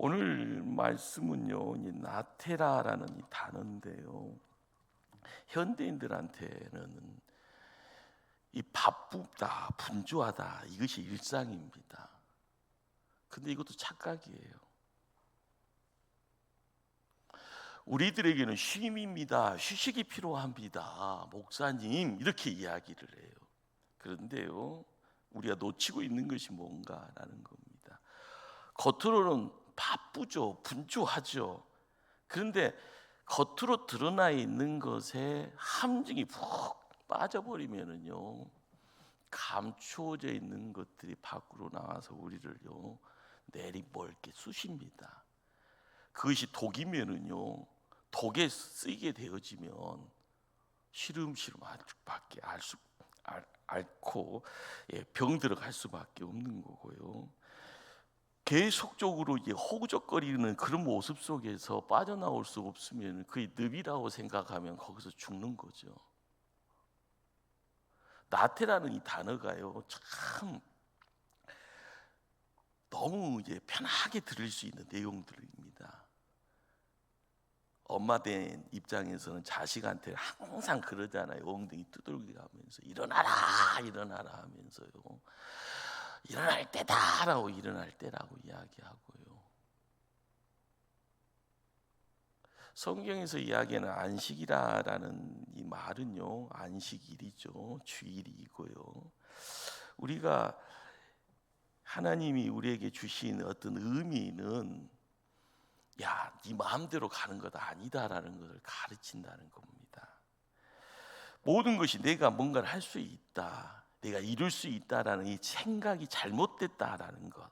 오늘 말씀은요, 이 나테라라는 이 단어인데요, 현대인들한테는 이 바쁘다, 분주하다, 이것이 일상입니다. 근데 이것도 착각이에요. 우리들에게는 쉼입니다, 휴식이 필요합니다, 목사님, 이렇게 이야기를 해요. 그런데요, 우리가 놓치고 있는 것이 뭔가라는 겁니다. 겉으로는 바쁘죠, 분주하죠. 그런데 겉으로 드러나 있는 것에 함정이 푹 빠져버리면은요, 감추어져 있는 것들이 밖으로 나와서 우리를요 내리멀게 쑤십니다. 그것이 독이면은요, 독에 쓰이게 되어지면 시름시름 밖에 앓고 병 들어갈 수밖에 없는 거고요. 계속적으로 허우적거리는 그런 모습 속에서 빠져나올 수 없으면 그게 늪이라고 생각하면 거기서 죽는 거죠. 나태라는 이 단어가요, 참 너무 편하게 들을 수 있는 내용들입니다. 엄마 된 입장에서는 자식한테 항상 그러잖아요. 엉덩이 두들겨 가면서 일어나라 일어나라 하면서요, 일어날 때다라고, 일어날 때라고 이야기하고요. 성경에서 이야기하는 안식이라는 이 말은요, 안식일이죠, 주일이고요. 우리가 하나님이 우리에게 주신 어떤 의미는 야, 네 마음대로 가는 것 아니다라는 것을 가르친다는 겁니다. 모든 것이 내가 뭔가를 할 수 있다, 내가 이룰 수 있다라는 이 생각이 잘못됐다라는 것,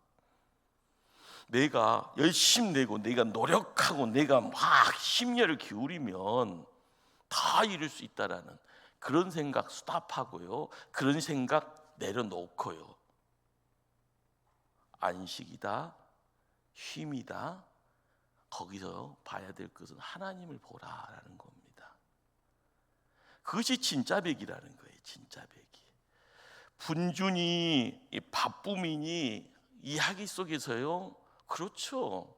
내가 열심히 내고 내가 노력하고 내가 막 심혈을 기울이면 다 이룰 수 있다라는 그런 생각 스탑하고요, 그런 생각 내려놓고요, 안식이다, 쉼이다, 거기서 봐야 될 것은 하나님을 보라라는 겁니다. 그것이 진짜 백이라는 거예요. 진짜 백이. 분주니 바쁨이니 이야기 속에서요, 그렇죠,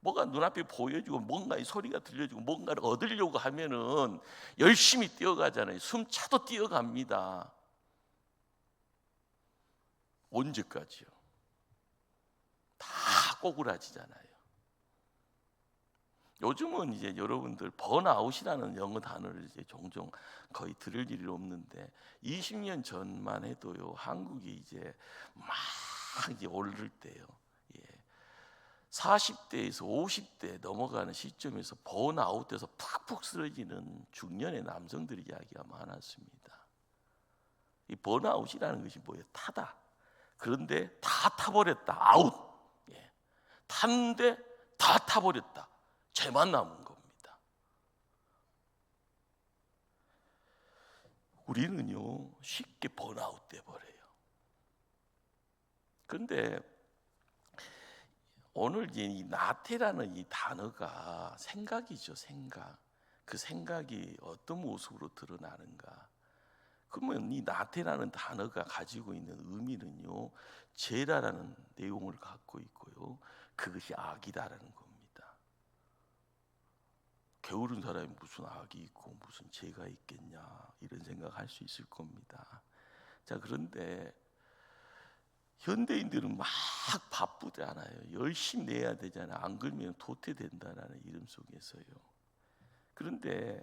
뭐가 눈앞에 보여지고 뭔가의 소리가 들려지고 뭔가를 얻으려고 하면은 열심히 뛰어가잖아요. 숨차도 뛰어갑니다. 언제까지요? 다 꼬꾸라지잖아요. 요즘은 이제 여러분들 번아웃이라는 영어 단어를 이제 종종 거의 들을 일이 없는데 20년 전만 해도요, 한국이 이제 막 이제 오를 때요, 40대에서 50대 넘어가는 시점에서 번아웃돼서 푹푹 쓰러지는 중년의 남성들의 이야기가 많았습니다. 이 번아웃이라는 것이 뭐예요? 타다. 그런데 다 타버렸다. 아웃. 탔는데 다 타버렸다. 죄만 남은 겁니다. 우리는요, 쉽게 번아웃 돼 버려요. 그런데 오늘 이 나태라는 이 단어가 생각이죠, 생각. 그 생각이 어떤 모습으로 드러나는가? 그러면 이 나태라는 단어가 가지고 있는 의미는요, 죄라라는 내용을 갖고 있고요, 그것이 악이다라는 겁니다. 게으른 사람이 무슨 악이 있고 무슨 죄가 있겠냐, 이런 생각할 수 있을 겁니다. 자, 그런데 현대인들은 막 바쁘잖아요. 열심히 내야 되잖아요. 안 그러면 도태된다는 이름 속에서요. 그런데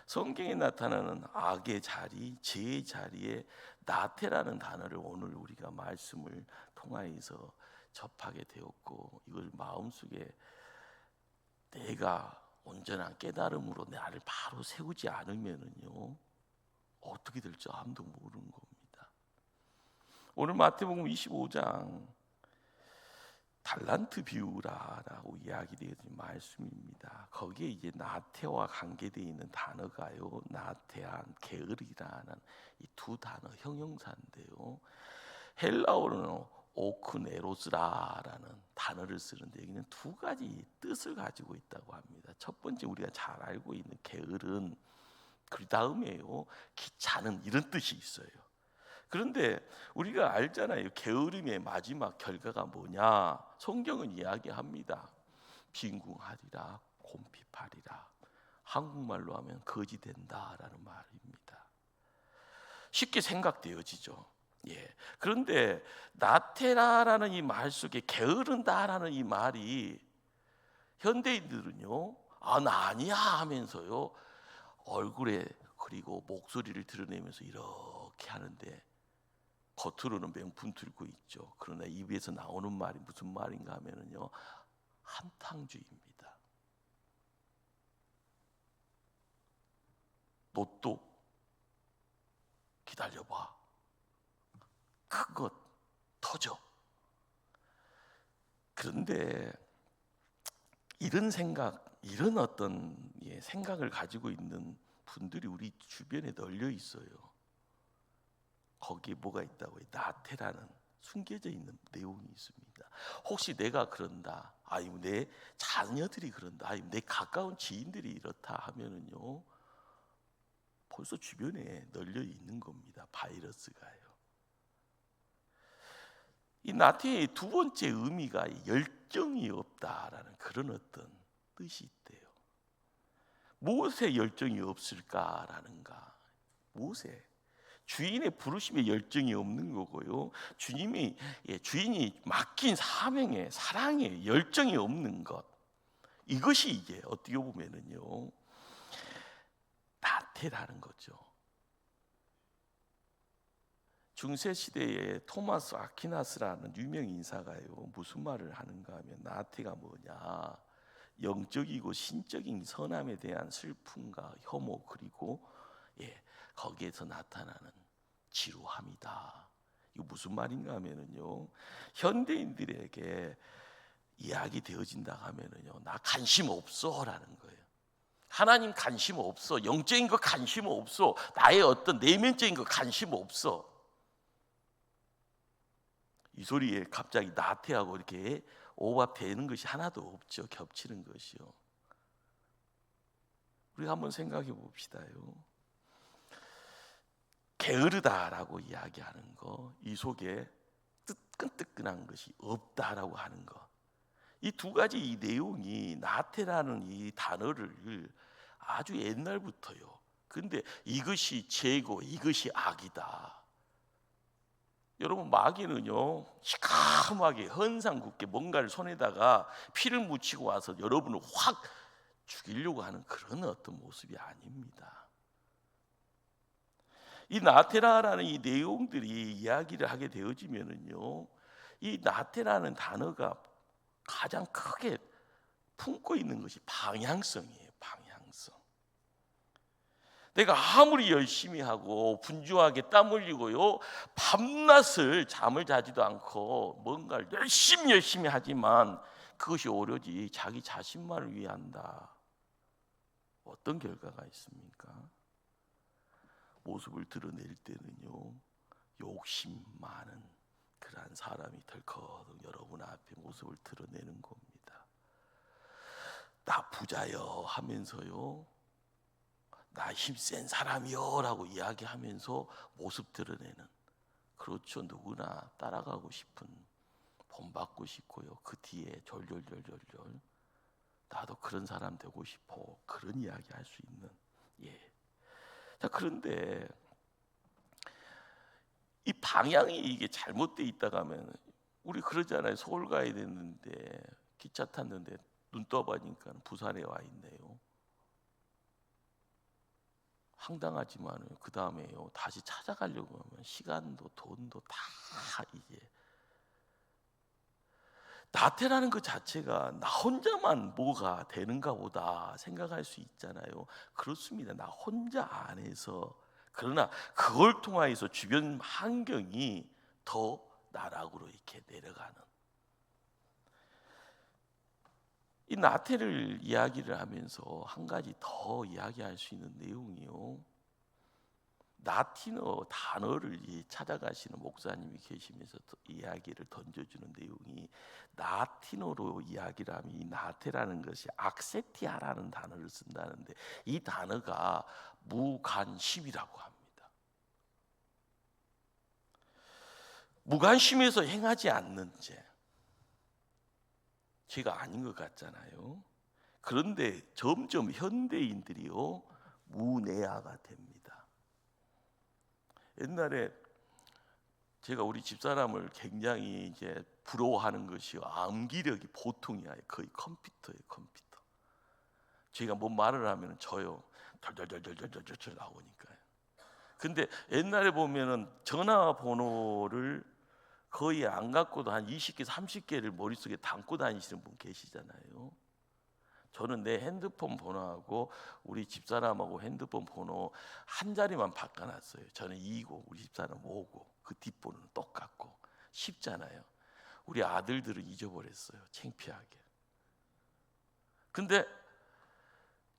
성경에 나타나는 악의 자리, 죄의 자리에 나태라는 단어를 오늘 우리가 말씀을 통하여서 접하게 되었고, 이걸 마음속에 내가 온전한 깨달음으로 나를 바로 세우지 않으면은요, 어떻게 될지 아무도 모르는 겁니다. 오늘 마태복음 25장 달란트 비유라라고 이야기되어 있는 말씀입니다. 거기에 이제 나태와 관계되어 있는 단어가요, 나태한, 게으르다는 이 두 단어 형용사인데요, 헬라어로는 오크네로스라라는 단어를 쓰는데 여기는 두 가지 뜻을 가지고 있다고 합니다. 첫 번째, 우리가 잘 알고 있는 게으른, 그 다음에요, 귀찮은, 이런 뜻이 있어요. 그런데 우리가 알잖아요. 게으름의 마지막 결과가 뭐냐? 성경은 이야기합니다. 빈궁하리라, 곰핍하리라. 한국말로 하면 거지 된다라는 말입니다. 쉽게 생각되어지죠. 예. 그런데 나태라라는 이 말 속에 게으른다라는 이 말이 현대인들은요, 나 아니야 하면서요, 얼굴에 그리고 목소리를 드러내면서 이렇게 하는데 겉으로는 맹품 들고 있죠. 그러나 입에서 나오는 말이 무슨 말인가 하면은요, 한탕주의입니다. 로또 기다려봐. 큰 것 터져. 그런데 이런 생각, 이런 어떤 생각을 가지고 있는 분들이 우리 주변에 널려 있어요. 거기에 뭐가 있다고요? 나태라는 숨겨져 있는 내용이 있습니다. 혹시 내가 그런다, 아니면 내 자녀들이 그런다, 아니면 내 가까운 지인들이 이렇다 하면은요, 벌써 주변에 널려 있는 겁니다. 바이러스가요. 이 나태의 두 번째 의미가 열정이 없다라는 그런 어떤 뜻이 있대요. 무엇에 열정이 없을까라는가? 무엇에? 주인의 부르심에 열정이 없는 거고요. 주인이 맡긴 사명에, 사랑에 열정이 없는 것. 이것이 이게 어떻게 보면은요, 나태라는 거죠. 중세 시대에 토마스 아퀴나스라는 유명 인사가요, 무슨 말을 하는가 하면 나태가 뭐냐, 영적이고 신적인 선함에 대한 슬픔과 혐오, 그리고 거기에서 나타나는 지루함이다. 이거 무슨 말인가 하면은요, 현대인들에게 이야기 되어진다 하면은요, 나 관심 없어라는 거예요. 하나님 관심 없어, 영적인 거 관심 없어, 나의 어떤 내면적인 거 관심 없어. 이 소리에 갑자기 나태하고 이렇게 오버되는 것이 하나도 없죠. 겹치는 것이요. 우리가 한번 생각해 봅시다요. 게으르다라고 이야기하는 거, 이 속에 뜨끈뜨끈한 것이 없다라고 하는 거, 이 두 가지 이 내용이 나태라는 이 단어를 아주 옛날부터요. 근데 이것이 죄고 이것이 악이다. 여러분, 마귀는요, 시커멓게 헌상궂게 뭔가를 손에다가 피를 묻히고 와서 여러분을 확 죽이려고 하는 그런 어떤 모습이 아닙니다. 이 나태라라는 이 내용들이 이야기를 하게 되어지면은요, 이 나태라는 단어가 가장 크게 품고 있는 것이 방향성이에요. 방향성. 내가 아무리 열심히 하고 분주하게 땀 흘리고요, 밤낮을 잠을 자지도 않고 뭔가를 열심히 하지만 그것이 오로지 자기 자신만을 위한다. 어떤 결과가 있습니까? 모습을 드러낼 때는요, 욕심 많은 그러한 사람이 덜컥 여러분 앞에 모습을 드러내는 겁니다. 나 부자요 하면서요, 나 힘센 사람이요 라고 이야기하면서 모습 드러내는, 그렇죠, 누구나 따라가고 싶은, 본받고 싶고요, 그 뒤에 졸졸졸졸 나도 그런 사람 되고 싶어, 그런 이야기 할 수 있는. 자, 그런데 이 방향이 이게 잘못돼 있다가 하면, 우리 그러잖아요. 서울 가야 됐는데 기차 탔는데 눈 떠보니까 부산에 와 있네요. 황당하지만 그 다음에요, 다시 찾아가려고 하면 시간도 돈도 다 이게, 나태라는 것 자체가 나 혼자만 뭐가 되는가 보다 생각할 수 있잖아요. 그렇습니다. 나 혼자 안에서, 그러나 그걸 통하여서 주변 환경이 더 나락으로 이렇게 내려가는, 이 나태를 이야기를 하면서 한 가지 더 이야기할 수 있는 내용이요, 라틴어 단어를 찾아가시는 목사님이 계시면서 이야기를 던져주는 내용이, 라틴어로 이야기를 하면 이 나태라는 것이 악세티아라는 단어를 쓴다는데, 이 단어가 무관심이라고 합니다. 무관심해서 행하지 않는 죄가 아닌 것 같잖아요. 그런데 점점 현대인들이요 무내화가 됩니다. 옛날에 제가 우리 집사람을 굉장히 이제 부러워하는 것이요, 암기력이 보통이 아니에요. 거의 컴퓨터예요, 컴퓨터. 제가 뭔 말을 하면 저요 덜덜덜덜덜덜 나오니까요. 근데 옛날에 보면은 전화번호를 거의 안 갖고도 한 20개, 30개를 머릿속에 담고 다니시는 분 계시잖아요. 저는 내 핸드폰 번호하고 우리 집사람하고 핸드폰 번호 한 자리만 바꿔놨어요. 저는 2고 우리 집사람 5고 그 뒷번호는 똑같고 쉽잖아요. 우리 아들들은 잊어버렸어요. 창피하게. 근데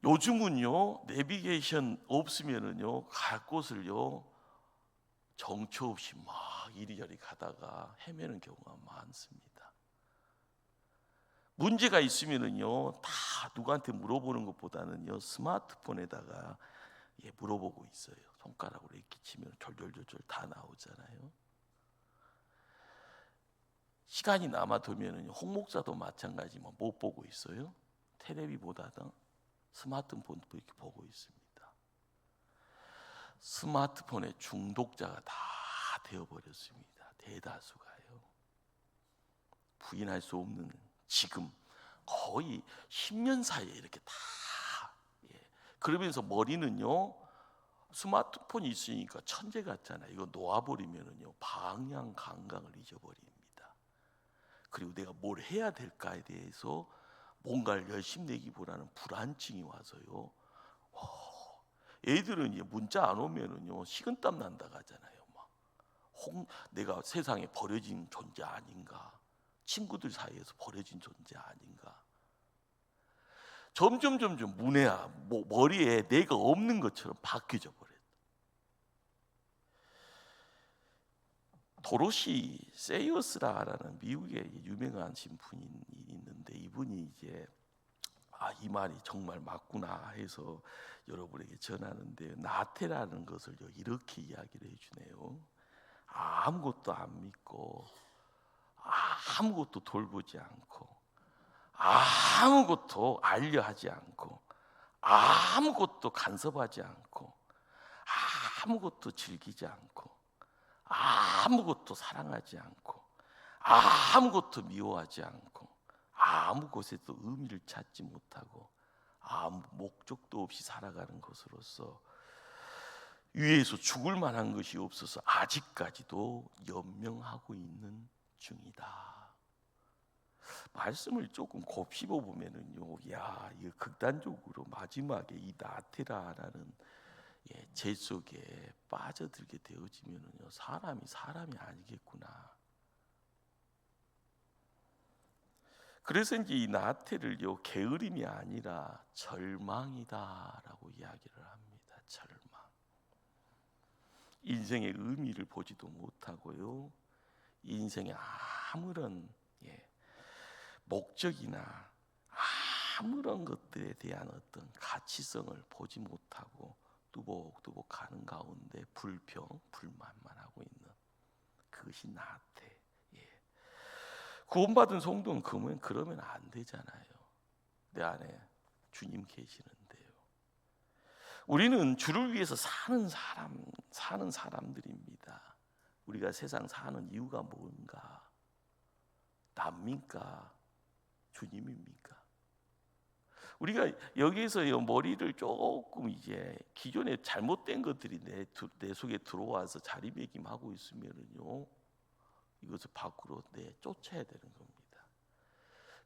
요즘은요 내비게이션 없으면은요 갈 곳을요 정처 없이 막 이리저리 가다가 헤매는 경우가 많습니다. 문제가 있으면은요 다 누구한테 물어보는 것보다는요 스마트폰에다가 물어보고 있어요. 손가락으로 이렇게 치면 졸졸졸졸 다 나오잖아요. 시간이 남아두면은요 홍 목사도 마찬가지만 못 보고 있어요. 텔레비보다는 스마트폰도 이렇게 보고 있습니다. 스마트폰의 중독자가 다 되어버렸습니다. 대다수가요. 부인할 수 없는 지금 거의 10년 사이에 이렇게 다 그러면서 머리는요 스마트폰이 있으니까 천재 같잖아요. 이거 놓아버리면은요 방향 감각을 잊어버립니다. 그리고 내가 뭘 해야 될까에 대해서 뭔가를 열심히 내기보다는 불안증이 와서요. 애들은 문자 안 오면은요 식은땀 난다 하잖아요. 내가 세상에 버려진 존재 아닌가? 친구들 사이에서 버려진 존재 아닌가? 점점 문해야 머리에 내가 없는 것처럼 바뀌어져 버려요. 도로시 세이어스라는 미국의 유명한 분이 있는데 이분이 이제 이 말이 정말 맞구나 해서 여러분에게 전하는데 나태라는 것을 이렇게 이야기를 해주네요. 아무것도 안 믿고 아무것도 돌보지 않고 아무것도 알려하지 않고 아무것도 간섭하지 않고 아무것도 즐기지 않고 아무것도 사랑하지 않고 아무것도 미워하지 않고 아무 곳에도 의미를 찾지 못하고 아무 목적도 없이 살아가는 것으로서 위에서 죽을 만한 것이 없어서 아직까지도 연명하고 있는 중이다. 말씀을 조금 곱씹어 보면은요, 이거 극단적으로 마지막에 이 나태라라는 죄 속에 빠져들게 되어지면은요, 사람이 아니겠구나. 그래서 이제 이 나태를요 게으름이 아니라 절망이다라고 이야기를 합니다. 절망. 인생의 의미를 보지도 못하고요, 인생의 아무런 목적이나 아무런 것들에 대한 어떤 가치성을 보지 못하고 뚜벅뚜벅 가는 가운데 불평, 불만만 하고 있는 그것이 나태. 구원받은 성도는 그러면 안 되잖아요. 내 안에 주님 계시는데요. 우리는 주를 위해서 사는 사람들입니다. 우리가 세상 사는 이유가 뭔가? 남입니까? 주님입니까? 우리가 여기에서 머리를 조금 이제 기존에 잘못된 것들이 내 속에 들어와서 자리매김하고 있으면은요, 이것을 밖으로 내쫓아야 되는 겁니다.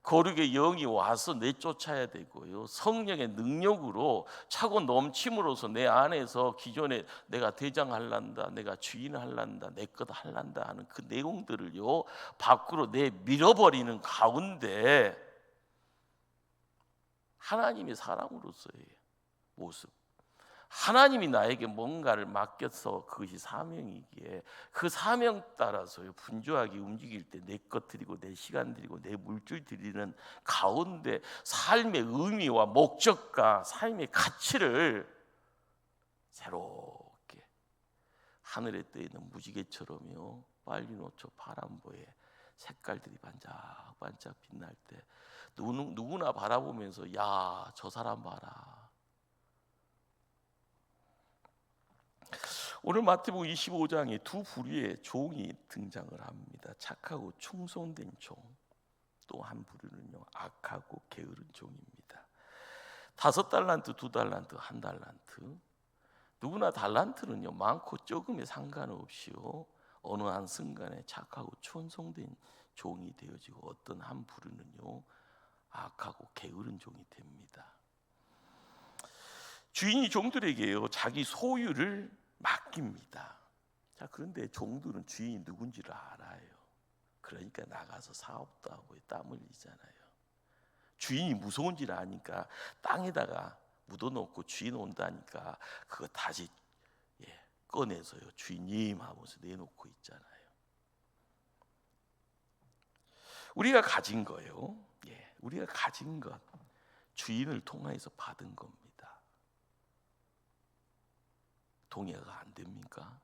거룩의 영이 와서 내쫓아야 되고요, 성령의 능력으로 차고 넘침으로써 내 안에서 기존에 내가 대장할란다, 내가 주인할란다, 내 것 할란다 하는 그 내용들을요 밖으로 밀어버리는 가운데 하나님의 사람으로서의 모습, 하나님이 나에게 뭔가를 맡겨서 그것이 사명이기에 그 사명 따라서요 분주하게 움직일 때 내 것 드리고 내 시간 드리고 내 물질 드리는 가운데 삶의 의미와 목적과 삶의 가치를 새롭게 하늘에 떠 있는 무지개처럼요 빨리 놓쳐 파란보에 색깔들이 반짝반짝 빛날 때 누구나 바라보면서 야, 저 사람 봐라. 오늘 마태복음 25장에 두 부류의 종이 등장을 합니다. 착하고 충성된 종, 또 한 부류는요 악하고 게으른 종입니다. 5달란트, 2달란트, 1달란트. 누구나 달란트는요 많고 적음에 상관없이요 어느 한 순간에 착하고 충성된 종이 되어지고, 어떤 한 부류는요 악하고 게으른 종이 됩니다. 주인이 종들에게요 자기 소유를 맡깁니다. 자, 그런데 종들은 주인이 누군지를 알아요. 그러니까 나가서 사업도 하고 땀 흘리잖아요. 주인이 무서운지를 아니까 땅에다가 묻어놓고 주인 온다니까 그거 다시 꺼내서요 주인님 하면서 내놓고 있잖아요. 우리가 가진 거요, 우리가 가진 것 주인을 통해서 받은 겁니다. 동의가 안 됩니까?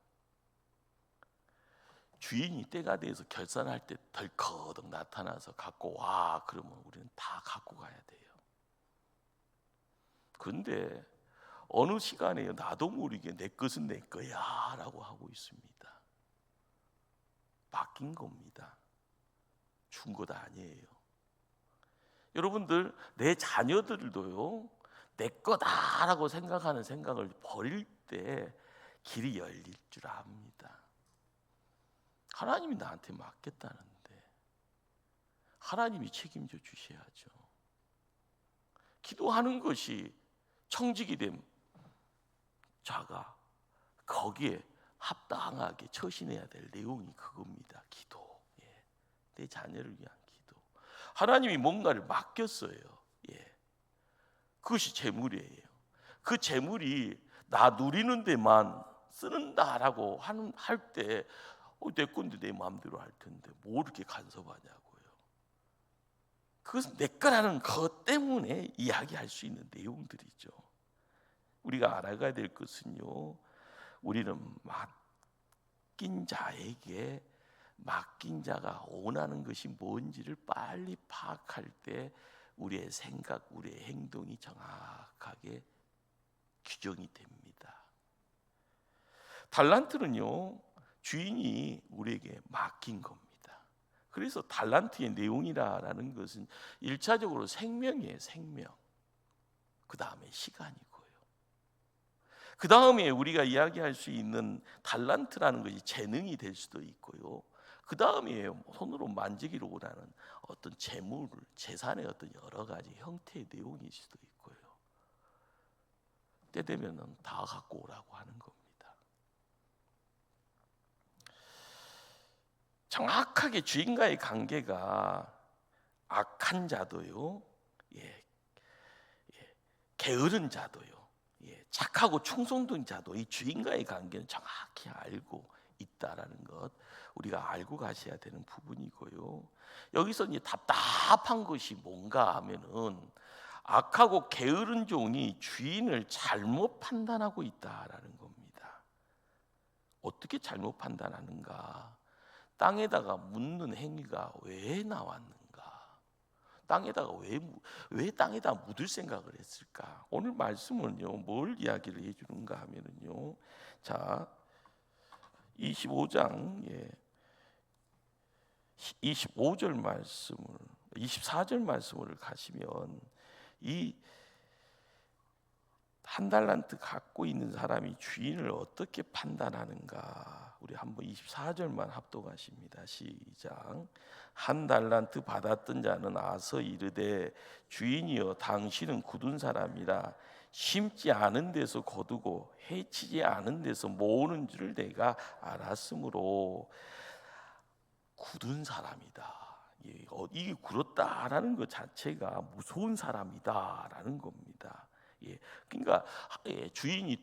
주인이 때가 돼서 결산할 때 덜커덕 나타나서 갖고 와 그러면 우리는 다 갖고 가야 돼요. 그런데 어느 시간에 나도 모르게 내 것은 내 거야 라고 하고 있습니다. 맡긴 겁니다. 준 것 아니에요. 여러분들 내 자녀들도요 내 거다라고 생각하는 생각을 버릴 때 길이 열릴 줄 압니다. 하나님이 나한테 맡겼다는데 하나님이 책임져 주셔야죠. 기도하는 것이 청직이 된 자가 거기에 합당하게 처신해야 될 내용이 그겁니다. 기도. 내 자녀를 위한 기도. 하나님이 뭔가를 맡겼어요. 그것이 재물이에요. 그 재물이 나 누리는 데만 쓰는다라고 할 때 내 건데 내 마음대로 할 텐데 뭐 이렇게 간섭하냐고요. 그것은 내 거라는 것 때문에 이야기할 수 있는 내용들이죠. 우리가 알아가야 될 것은요, 우리는 맡긴 자에게 맡긴 자가 원하는 것이 뭔지를 빨리 파악할 때 우리의 생각, 우리의 행동이 정확하게 규정이 됩니다. 달란트는요 주인이 우리에게 맡긴 겁니다. 그래서 달란트의 내용이라는 것은 1차적으로 생명이에요. 생명. 그 다음에 시간이고요. 그 다음에 우리가 이야기할 수 있는 달란트라는 것이 재능이 될 수도 있고요. 그 다음에 손으로 만지기를 원하는 어떤 재물, 재산의 어떤 여러 가지 형태의 내용일 수도 있고요. 때 되면 다 갖고 오라고 하는 겁니다. 정확하게 주인과의 관계가 악한 자도요, 게으른 자도요, 착하고 충성된 자도 이 주인과의 관계는 정확히 알고 있다라는 것 우리가 알고 가셔야 되는 부분이고요. 여기서 이제 답답한 것이 뭔가 하면은 악하고 게으른 종이 주인을 잘못 판단하고 있다라는 겁니다. 어떻게 잘못 판단하는가? 땅에다가 묻는 행위가 왜 나왔는가? 땅에다가 왜 땅에다 묻을 생각을 했을까? 오늘 말씀은요 뭘 이야기를 해주는가 하면은요, 자 25장 25절 말씀을 24절 말씀을 가시면 이 한 달란트 갖고 있는 사람이 주인을 어떻게 판단하는가? 우리 한번 24절만 합독하십니다. 시작. 한 달란트 받았던 자는 아서 이르되 주인이여 당신은 굳은 사람이라 심지 않은 데서 거두고 해치지 않은 데서 모으는 줄을 내가 알았으므로 굳은 사람이다. 이게 굳었다라는 것 자체가 무서운 사람이다라는 겁니다. 그러니까 주인이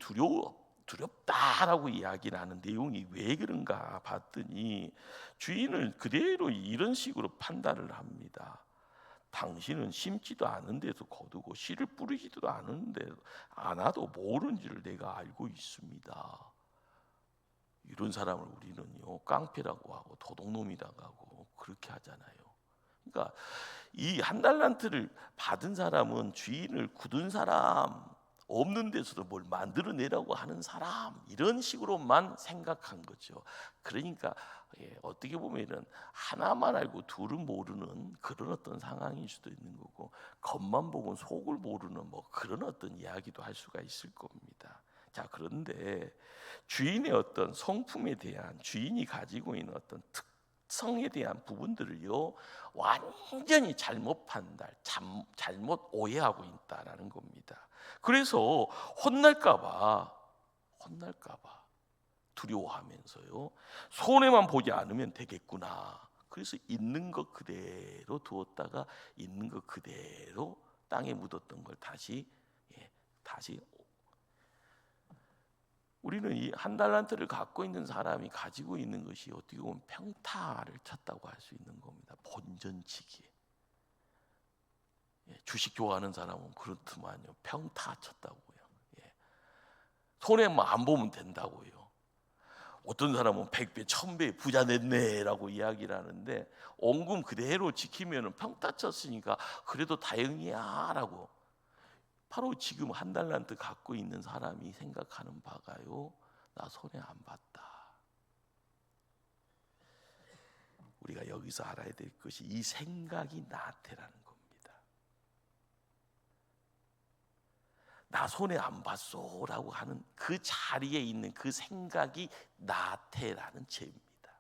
두렵다라고 이야기를 하는 내용이 왜 그런가 봤더니 주인을 그대로 이런 식으로 판단을 합니다. 당신은 심지도 않은 데서 거두고 씨를 뿌리지도 않은데 않아도 모르는 줄을 내가 알고 있습니다. 이런 사람을 우리는요 깡패라고 하고 도둑놈이라고 하고 그렇게 하잖아요. 그러니까 이 한 달란트를 받은 사람은 주인을 굳은 사람, 없는 데서도 뭘 만들어내라고 하는 사람, 이런 식으로만 생각한 거죠. 그러니까 어떻게 보면은 하나만 알고 둘은 모르는 그런 어떤 상황일 수도 있는 거고, 겉만 보고 속을 모르는 뭐 그런 어떤 이야기도 할 수가 있을 겁니다. 자, 그런데 주인의 어떤 성품에 대한, 주인이 가지고 있는 어떤 특성에 대한 부분들을요 완전히 잘못 판단, 잘못 오해하고 있다라는 겁니다. 그래서 혼날까봐 두려워하면서요 손해만 보지 않으면 되겠구나. 그래서 있는 것 그대로 두었다가 있는 것 그대로 땅에 묻었던 걸 다시 우리는 이 한 달란트를 갖고 있는 사람이 가지고 있는 것이 어떻게 보면 평타를 쳤다고 할 수 있는 겁니다. 본전치기. 주식 좋아하는 사람은 그렇더만요. 평타 쳤다고요. 손해만 안 보면 된다고요. 어떤 사람은 100배, 1000배 부자 냈네라고 이야기를 하는데 원금 그대로 지키면 평타 쳤으니까 그래도 다행이야라고. 바로 지금 한 달란트 갖고 있는 사람이 생각하는 바가요, 나 손해 안 봤다. 우리가 여기서 알아야 될 것이 이 생각이 나태라는 겁니다. 나 손해 안 봤소라고 하는 그 자리에 있는 그 생각이 나태라는 죄입니다.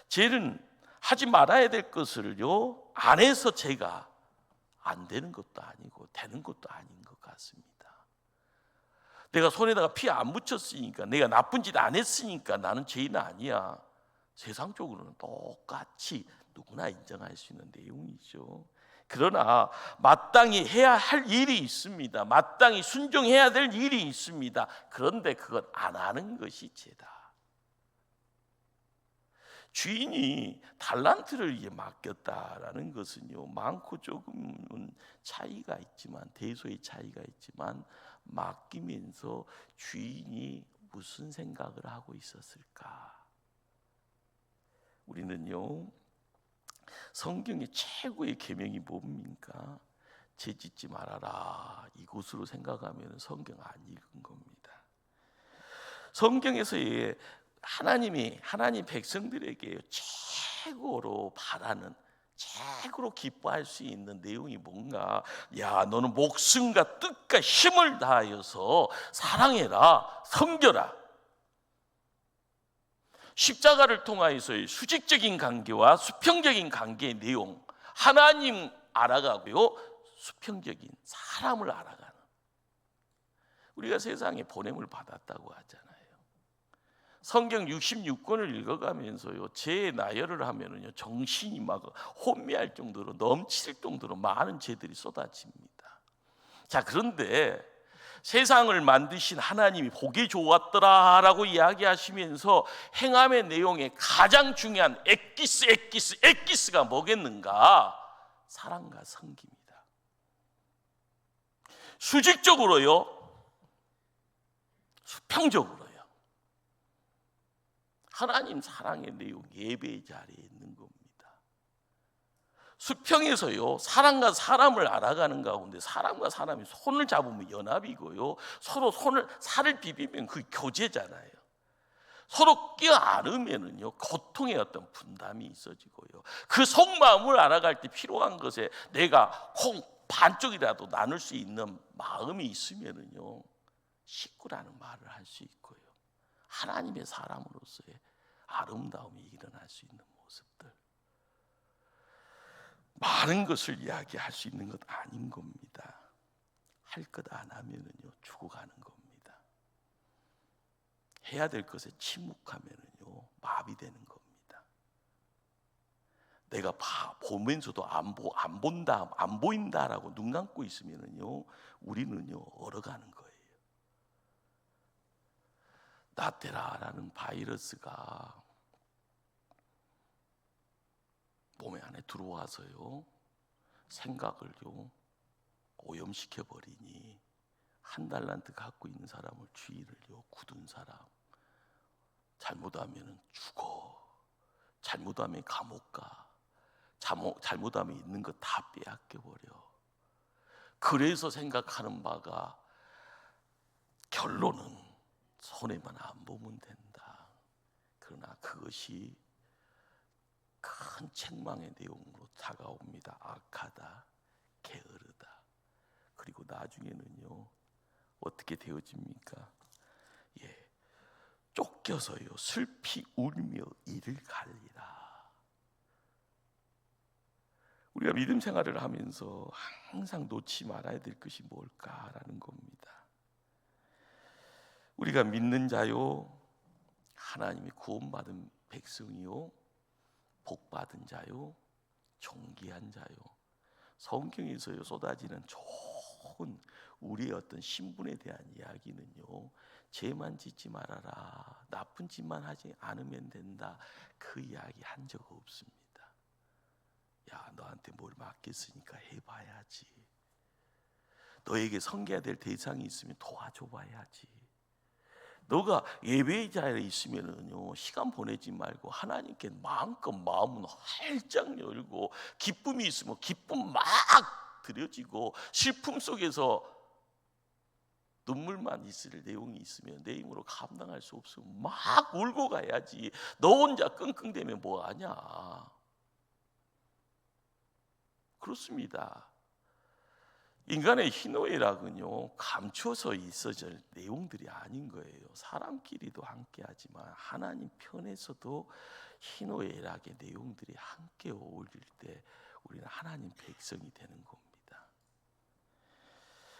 죄는 하지 말아야 될 것을요 안 해서 죄가 안 되는 것도 아니고 되는 것도 아닌 것 같습니다. 내가 손에다가 피 안 묻혔으니까, 내가 나쁜 짓 안 했으니까 나는 죄인 아니야. 세상적으로는 똑같이 누구나 인정할 수 있는 내용이죠. 그러나 마땅히 해야 할 일이 있습니다. 마땅히 순종해야 될 일이 있습니다. 그런데 그것 안 하는 것이 죄다. 주인이 달란트를 맡겼다라는 것은요 많고 조금은 차이가 있지만, 대소의 차이가 있지만, 맡기면서 주인이 무슨 생각을 하고 있었을까? 우리는요 성경의 최고의 계명이 뭡니까? 죄 짓지 말아라, 이것으로 생각하면 성경 안 읽은 겁니다. 성경에서의 하나님 백성들에게 최고로 바라는, 최고로 기뻐할 수 있는 내용이 뭔가? 야, 너는 목숨과 뜻과 힘을 다하여서 사랑해라, 섬겨라. 십자가를 통하여서의 수직적인 관계와 수평적인 관계의 내용, 하나님 알아가고요 수평적인 사람을 알아가는, 우리가 세상에 보냄을 받았다고 하잖아요. 성경 66권을 읽어가면서요 죄의 나열을 하면은요 정신이 막 혼미할 정도로, 넘칠 정도로 많은 죄들이 쏟아집니다. 자, 그런데 세상을 만드신 하나님이 보기 좋았더라라고 이야기하시면서 행함의 내용에 가장 중요한 엑기스가 뭐겠는가? 사랑과 섬깁니다. 수직적으로요, 수평적으로요. 하나님 사랑의 내용, 예배의 자리에 있는 겁니다. 수평에서요 사람과 사람을 알아가는 가운데, 사람과 사람이 손을 잡으면 연합이고요, 서로 살을 비비면 그 교제잖아요. 서로 껴안으면은요 고통의 어떤 분담이 있어지고요, 그 속마음을 알아갈 때 필요한 것에 내가 콩 반쪽이라도 나눌 수 있는 마음이 있으면은요 식구라는 말을 할 수 있고요, 하나님의 사람으로서의 아름다움이 일어날 수 있는 모습들, 많은 것을 이야기할 수 있는 것 아닌 겁니다. 할 것 안 하면은요 죽어가는 겁니다. 해야 될 것에 침묵하면은요 마비되는 겁니다. 내가 보면서도 안 본다, 안 보인다라고 눈 감고 있으면은요 우리는요 얼어가는 거예요. 나태라라는 바이러스가 몸에 안에 들어와서요 생각을요 오염시켜 버리니 한 달란트 갖고 있는 사람을 주의를요 굳은 사람, 잘못하면 죽어. 잘못하면 감옥 가. 잘못하면 있는 거 다 빼앗겨버려. 그래서 생각하는 바가 결론은 손해만 안 보면 된다. 그러나 그것이 큰 책망의 내용으로 다가옵니다. 악하다, 게으르다. 그리고 나중에는요, 어떻게 되어집니까? 쫓겨서요 슬피 울며 이를 갈리라. 우리가 믿음 생활을 하면서 항상 놓지 말아야 될 것이 뭘까라는 겁니다. 우리가 믿는 자요, 하나님이 구원받은 백성이요, 복받은 자요, 존귀한 자요. 성경에서요 쏟아지는 좋은 우리의 어떤 신분에 대한 이야기는요, 죄만 짓지 말아라, 나쁜 짓만 하지 않으면 된다, 그 이야기 한 적 없습니다. 야, 너한테 뭘 맡겼으니까 해봐야지. 너에게 섬겨야 될 대상이 있으면 도와줘봐야지. 너가 예배의 자리에 있으면은요, 시간 보내지 말고 하나님께 마음껏 마음은 활짝 열고, 기쁨이 있으면 기쁨 막 드려지고, 슬픔 속에서 눈물만 있을 내용이 있으면 내 힘으로 감당할 수 없으면 막 울고 가야지. 너 혼자 끙끙대면 뭐하냐. 그렇습니다. 인간의 희노애락은요, 감춰서 있어질 내용들이 아닌 거예요. 사람끼리도 함께하지만 하나님 편에서도 희노애락의 내용들이 함께 어울릴 때 우리는 하나님 백성이 되는 겁니다.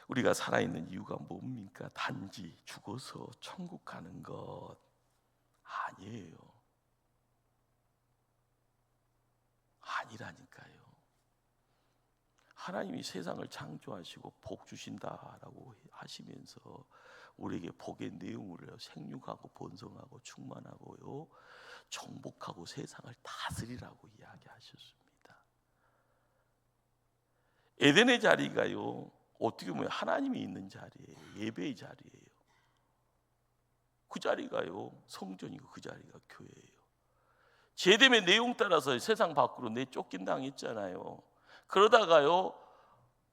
우리가 살아있는 이유가 뭡니까? 단지 죽어서 천국 가는 것 아니에요. 아니라니까요. 하나님이 세상을 창조하시고 복 주신다라고 하시면서 우리에게 복의 내용을 생육하고 번성하고 충만하고요, 정복하고 세상을 다스리라고 이야기하셨습니다. 에덴의 자리가요, 어떻게 보면 하나님이 있는 자리예요. 예배의 자리예요. 그 자리가요 성전이고 그 자리가 교회예요. 제됨의 내용 따라서 세상 밖으로 내쫓긴당했잖아요. 그러다가요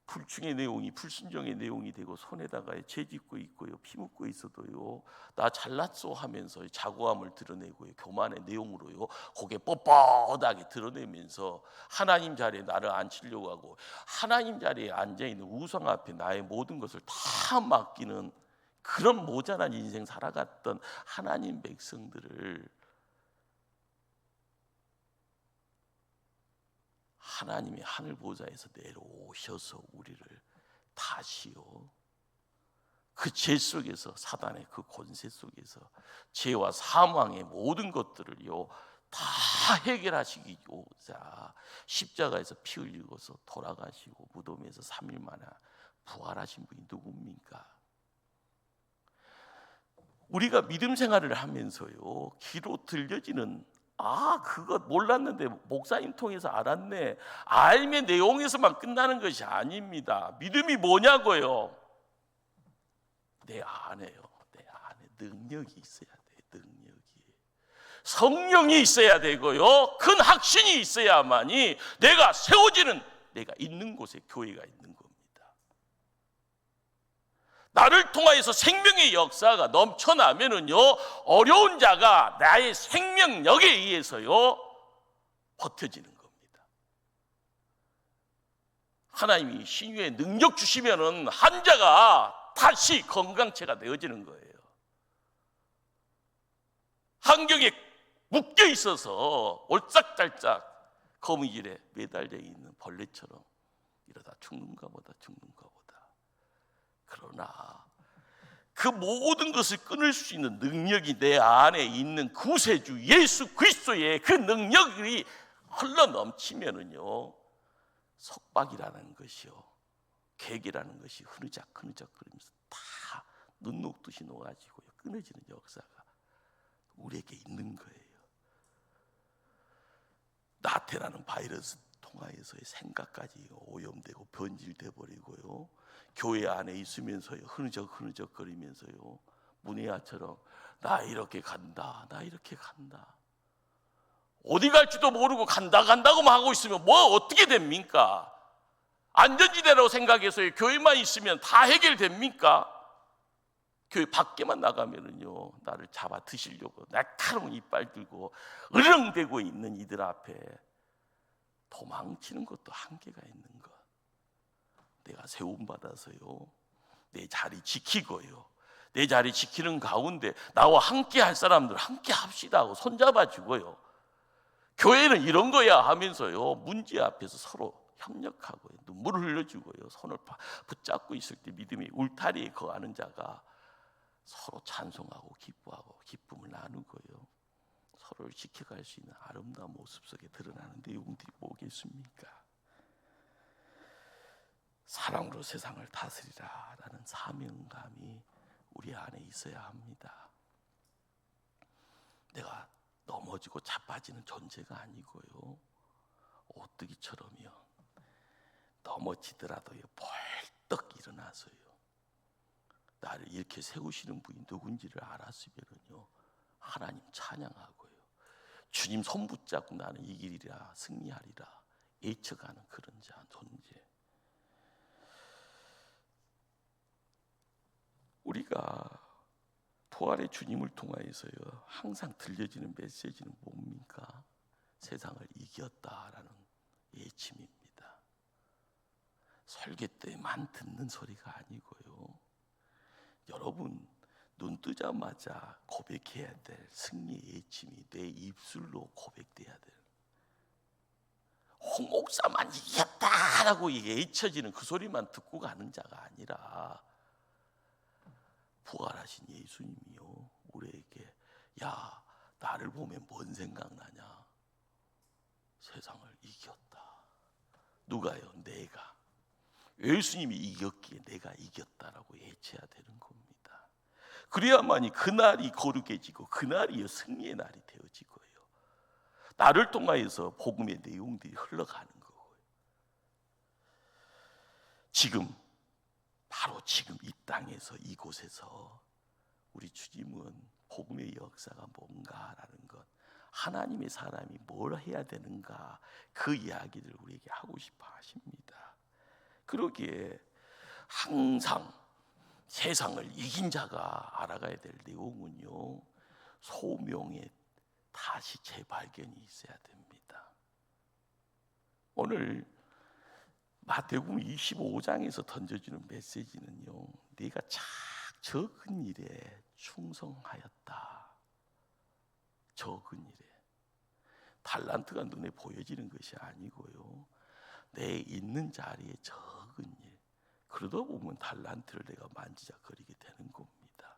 불충의 내용이 불순종의 내용이 되고, 손에다가 죄 짓고 있고요, 피 묻고 있어도요 나 잘났어 하면서 자고함을 드러내고요, 교만의 내용으로요 고개 뻣뻣하게 드러내면서 하나님 자리에 나를 앉히려고 하고, 하나님 자리에 앉아있는 우상 앞에 나의 모든 것을 다 맡기는 그런 모자란 인생 살아갔던 하나님 백성들을 하나님이 하늘 보좌에서 내려오셔서 우리를 다시요 그 죄 속에서, 사단의 그 권세 속에서 죄와 사망의 모든 것들을요 다 해결하시기고자 십자가에서 피 흘리고서 돌아가시고 무덤에서 3일 만에 부활하신 분이 누굽니까? 우리가 믿음 생활을 하면서요 귀로 들려지는 그것 몰랐는데 목사님 통해서 알았네, 알면 내용에서만 끝나는 것이 아닙니다. 믿음이 뭐냐고요? 내 안에요. 내 안에 능력이 있어야 돼. 능력이. 성령이 있어야 되고요, 큰 확신이 있어야만이 내가 세워지는, 내가 있는 곳에 교회가 있는 겁니다. 나를 통하여서 생명의 역사가 넘쳐나면은요 어려운 자가 나의 생명력에 의해서요 버텨지는 겁니다. 하나님이 신유의 능력 주시면은 환자가 다시 건강체가 되어지는 거예요. 환경에 묶여 있어서 올짝달짝 거미줄에 매달려 있는 벌레처럼 이러다 죽는가 보다. 그러나 그 모든 것을 끊을 수 있는 능력이 내 안에 있는 구세주 예수 그리스도의 그 능력이 흘러 넘치면은요 속박이라는 것이요, 계기라는 것이 흐느적흐느적거리면서 다 눈 녹듯이 녹아지고요 끊어지는 역사가 우리에게 있는 거예요. 나태라는 바이러스 통하여서의 생각까지 오염되고 변질돼 버리고요, 교회 안에 있으면서요 흐느적거리면서요 문혜아처럼 나 이렇게 간다, 나 이렇게 간다. 어디 갈지도 모르고 간다고만 하고 있으면 뭐 어떻게 됩니까? 안전지대라고 생각해서 교회만 있으면 다 해결됩니까? 교회 밖에만 나가면은요, 나를 잡아 드시려고 날카로운 이빨 들고 으렁대고 있는 이들 앞에 도망치는 것도 한계가 있는 것. 내가 세움받아서요, 내 자리 지키고요, 내 자리 지키는 가운데 나와 함께 할 사람들 함께 합시다 하고 손잡아 주고요, 교회는 이런 거야 하면서요, 문제 앞에서 서로 협력하고요, 눈물을 흘려주고요, 손을 붙잡고 있을 때 믿음의 울타리에 거하는 자가 서로 찬송하고 기뻐하고 기쁨을 나누고요, 서로를 지켜갈 수 있는 아름다운 모습 속에 드러나는 내용들이 뭐겠습니까? 사랑으로 세상을 다스리라 라는 사명감이 우리 안에 있어야 합니다. 내가 넘어지고 자빠지는 존재가 아니고요, 오뚜기처럼요, 넘어지더라도 벌떡 일어나서요, 나를 이렇게 세우시는 분이 누군지를 알았으면요, 하나님 찬양하고요, 주님 손 붙잡고 나는 이 길이라 승리하리라 애쳐가는 그런 존재. 우리가 부활의 주님을 통하여서요, 항상 들려지는 메시지는 뭡니까? 세상을 이겼다라는 예침입니다. 설교 때만 듣는 소리가 아니고요, 여러분 눈 뜨자마자 고백해야 될 승리의 예침이 내 입술로 고백돼야 될, 홍 목사만 이겼다라고 예쳐지는 그 소리만 듣고 가는 자가 아니라, 부활하신 예수님이요, 우리에게 야, 나를 보면 뭔 생각나냐? 세상을 이겼다. 누가요? 내가. 예수님이 이겼기에 내가 이겼다라고 예치해야 되는 겁니다. 그래야만이 그날이 거룩해지고 그날이 승리의 날이 되어지고요, 나를 통하여서 복음의 내용들이 흘러가는 거고요. 지금 바로 지금 이 땅에서 이곳에서 우리 주님은 복음의 역사가 뭔가라는 것, 하나님의 사람이 뭘 해야 되는가, 그 이야기를 우리에게 하고 싶어 하십니다. 그러기에 항상 세상을 이긴 자가 알아가야 될 내용은요, 소명의 다시 재발견이 있어야 됩니다. 오늘 마태복음 25장에서 던져주는 메시지는요, 네가 적은 일에 충성하였다. 적은 일에. 달란트가 눈에 보여지는 것이 아니고요, 내 있는 자리에 적은 일, 그러다 보면 달란트를 내가 만지작거리게 되는 겁니다.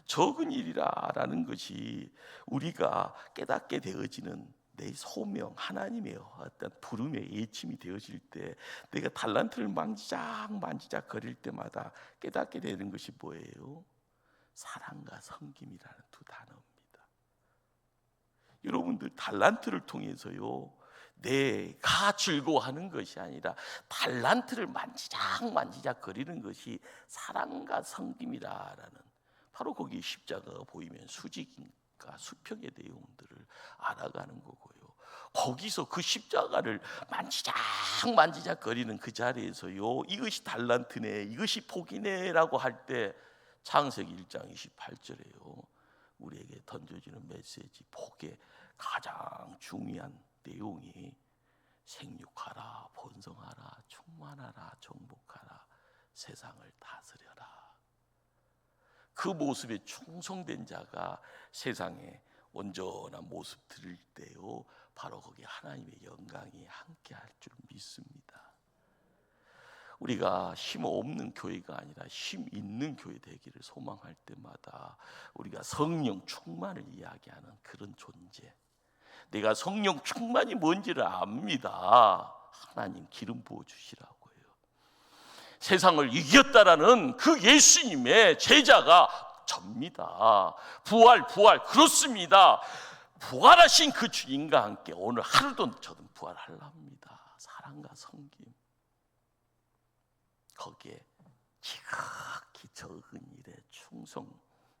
적은 일이라는 것이 우리가 깨닫게 되어지는 내 소명, 하나님의 어떤 부름의 예침이 되어질 때, 내가 달란트를 만지작 거릴 때마다 깨닫게 되는 것이 뭐예요? 사랑과 섬김이라는 두 단어입니다. 여러분들 달란트를 통해서요, 내가 즐거워하는 것이 아니라 달란트를 만지작 거리는 것이 사랑과 섬김이라는, 바로 거기 십자가가 보이면 수직인가 수평의 내용들을 알아가는 거고요, 거기서 그 십자가를 만지작 거리는 그 자리에서요, 이것이 달란트네, 이것이 복이네 라고 할 때 창세기 1장 28절에요 우리에게 던져지는 메시지, 복의 가장 중요한 내용이 생육하라, 번성하라, 충만하라, 정복하라, 세상을 다스려라. 그 모습에 충성된 자가 세상에 온전한 모습 들을 때요, 바로 거기 하나님의 영광이 함께할 줄 믿습니다. 우리가 힘 없는 교회가 아니라 힘 있는 교회 되기를 소망할 때마다 우리가 성령 충만을 이야기하는 그런 존재, 내가 성령 충만이 뭔지를 압니다. 하나님 기름 부어주시라고요. 세상을 이겼다라는 그 예수님의 제자가 접니다. 부활 그렇습니다. 부활하신 그 주님과 함께 오늘 하루도 저는 부활하려 합니다. 사랑과 섬김, 거기에 지극히 적은 일에 충성,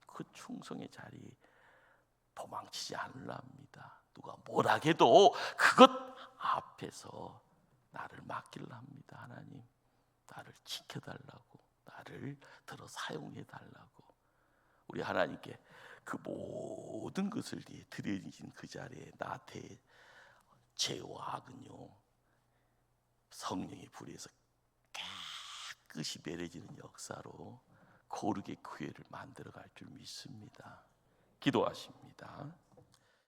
그 충성의 자리에 도망치지 않으려 합니다. 누가 뭐라 해도 그것 앞에서 나를 맡기려 합니다. 하나님, 나를 지켜달라고, 나를 들어 사용해달라고. 우리 하나님께 그 모든 것을 드려진 그 자리에 나태의 죄와 악은요, 성령의 불에서 깨끗이 매려지는 역사로 거룩의 교회를 만들어갈 줄 믿습니다. 기도하십니다.